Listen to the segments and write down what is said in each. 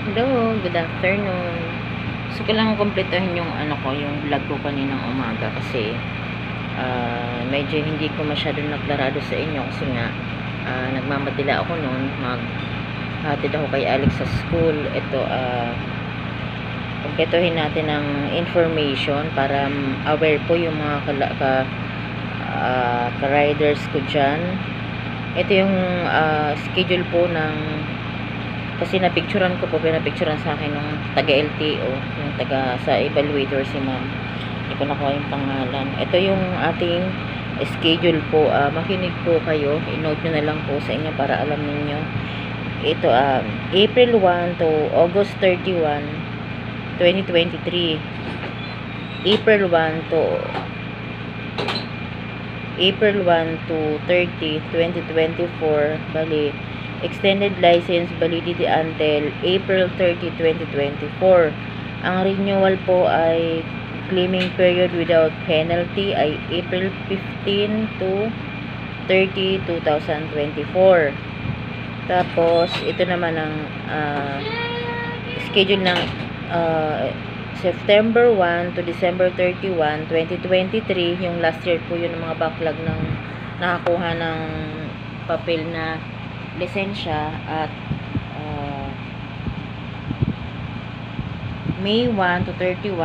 Hello, good afternoon. Gusto ko lang kumpletuhin yung yung vlog ko kaninang umaga kasi medyo hindi ko masyadong naglarado sa inyo kasi nga nagmamadila ako noon. Maghatid ako kay Alex sa school. Ito, kumpletuhin natin ng information para aware po yung mga ka-riders ko dyan. Ito yung schedule po ng, kasi pinapicturan sa akin ng taga-LTO, yung taga sa evaluator si ma'am. Hindi ko nakuha yung pangalan. Ito yung ating schedule po. Makinig po kayo. I-note nyo na lang po sa inyo para alam niyo. Ito, April 1 to August 31, 2023. April 1 to 30, 2024. Bali, extended license validity until April 30, 2024. Ang renewal po ay claiming period without penalty ay April 15 to 30, 2024. Tapos, ito naman ang schedule ng September 1 to December 31, 2023. Yung last year po yun, ng mga backlog ng nakakuha ng papel na lisensya. At May 1 to 31,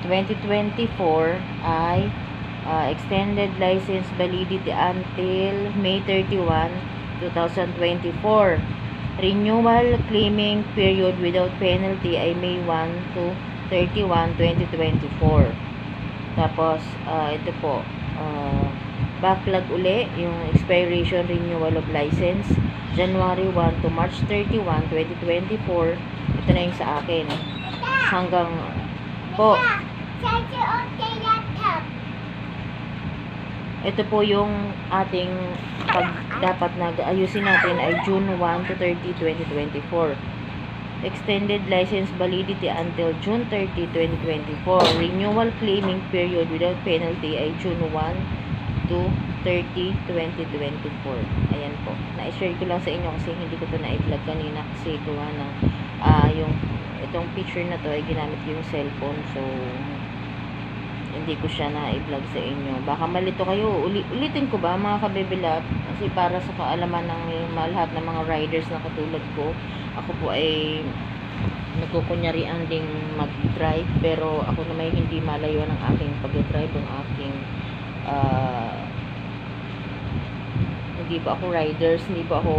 2024 ay extended license validity until May 31, 2024. Renewal claiming period without penalty ay May 1 to 31, 2024. Tapos, ito po, backlog uli, yung expiration renewal of license, January 1 to March 31, 2024. Ito na yung sa akin. Hanggang po, ito po yung ating dapat ayusin natin ay June 1 to 30, 2024. Extended license validity until June 30, 2024. Renewal claiming period without penalty ay June 1 to 30, 2024. Ayan po. Na-share ko lang sa inyo kasi hindi ko ito na-vlog kanina kasi gawa ng itong picture na to ay ginamit ko yung cellphone, so hindi ko siya na-vlog sa inyo. Baka malito kayo. Ulitin ko ba mga kabebilap? Kasi para sa kaalaman ng lahat ng mga riders na katulad ko, ako po ay nagkukunyarian ding mag-drive, pero ako na may hindi malayo ng aking pag-drive, ang aking hindi pa ako riders, hindi pa ako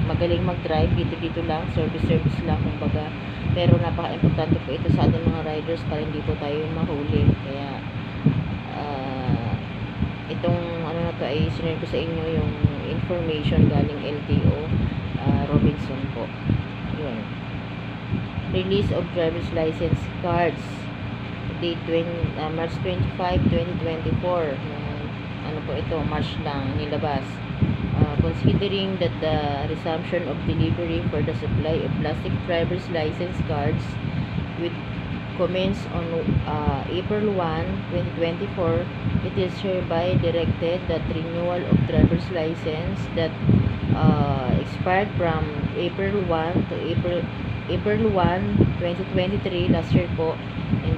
magaling mag-drive, dito lang, service lang kumbaga. Pero napaka-importante po ito sa ating mga riders para hindi po tayo mahuli. Kaya itong na to ay sinare ko sa inyo yung information galing LTO Robinson po. Yun. Release of driver's license cards, date March 25, 2024. Po ito, March lang nilabas. Considering that the resumption of delivery for the supply of plastic driver's license cards with commence on April 1, 2024, it is hereby directed that renewal of driver's license that expired from April 1 to April 1, 2023, last year po, and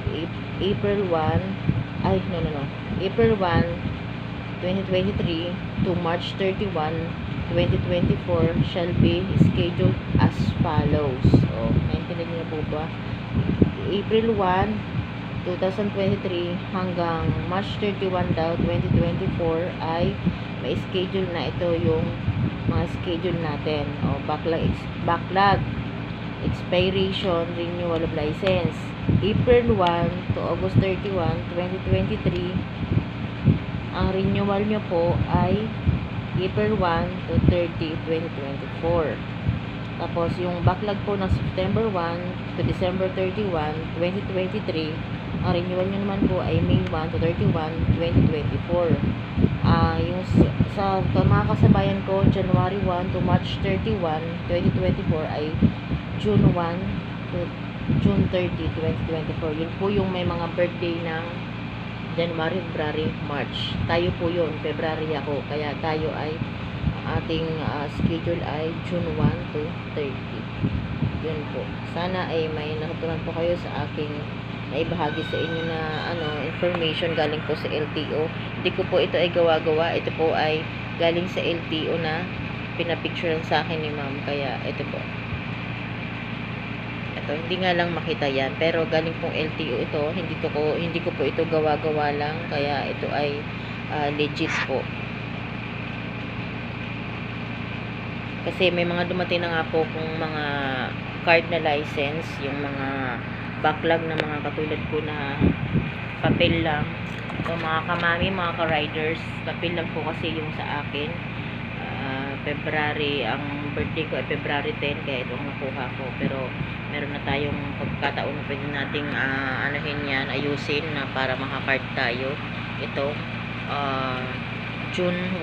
April 1, April 1, 2023 to March 31, 2024 shall be scheduled as follows. So, naintindihan niyo po ba? April 1, 2023 hanggang March 31 daw, 2024 ay may schedule na ito yung mga schedule natin. Backlog, expiration, renewal of license. April 1 to August 31, 2023. Ang renewal nyo po ay April 1 to 30, 2024. Tapos, yung backlog po ng September 1 to December 31, 2023, ang renewal nyo naman po ay May 1 to 31, 2024. Yung sa mga kasabayan ko, January 1 to March 31, 2024 ay June 1 to June 30, 2024. Yun po yung may mga birthday ng January, February, March. Tayo po yun, February ako. Kaya tayo ay, ating schedule ay June 1 to 30. Yun po. Sana ay may natutunan po kayo sa aking naibahagi sa inyo na information galing po sa LTO. Hindi ko po ito ay gawa-gawa. Ito po ay galing sa LTO na pinapicturean sa akin ni ma'am. Kaya ito po. Ito, hindi nga lang makita yan. Pero galing pong LTO ito. Hindi ko po ito gawa-gawa lang. Kaya ito ay legit po. Kasi may mga dumating na nga po kung mga card na license, yung mga backlog na mga katulad ko na papel lang. So, mga kamami, mga ka-riders, papel lang po kasi yung sa akin. February, ang birthday ko ay February 10, kaya ito ang nakuha ko. Pero, meron na tayong pagkataon na pwede nating ayusin na para maka-card tayo. Ito, June 1.